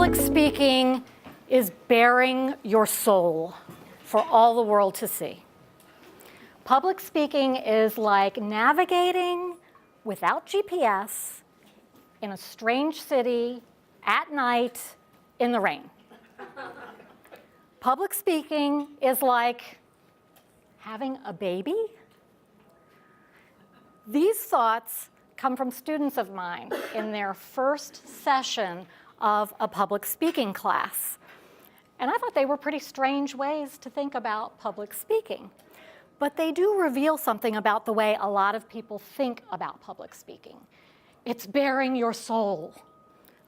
Public speaking is bearing your soul for all the world to see. Public speaking is like navigating without GPS in a strange city at night in the rain. Public speaking is like having a baby. These thoughts come from students of mine in their first session of a public speaking class. And I thought they were pretty strange ways to think about public speaking. But they do reveal something about the way a lot of people think about public speaking. It's bearing your soul.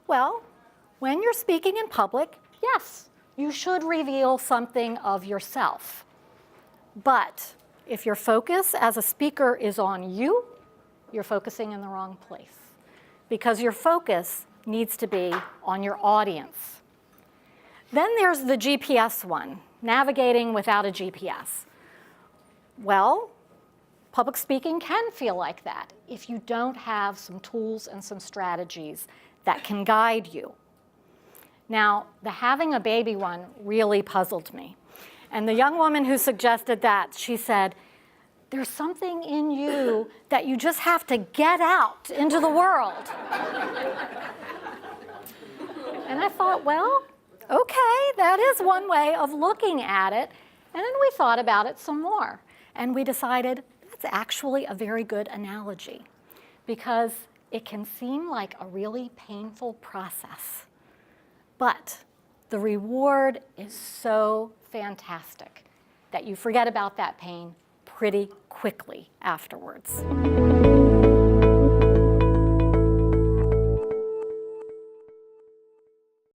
Well, when you're speaking in public, yes, you should reveal something of yourself. But if your focus as a speaker is on you, you're focusing in the wrong place, because your focus needs to be on your audience. Then there's the GPS one, navigating without a GPS. Well, public speaking can feel like that if you don't have some tools and some strategies that can guide you. Now, the having a baby one really puzzled me. And the young woman who suggested that, she said, there's something in you that you just have to get out into the world. And I thought, well, okay, that is one way of looking at it. And then we thought about it some more. And we decided that's actually a very good analogy, because it can seem like a really painful process. But the reward is so fantastic that you forget about that pain pretty quickly afterwards.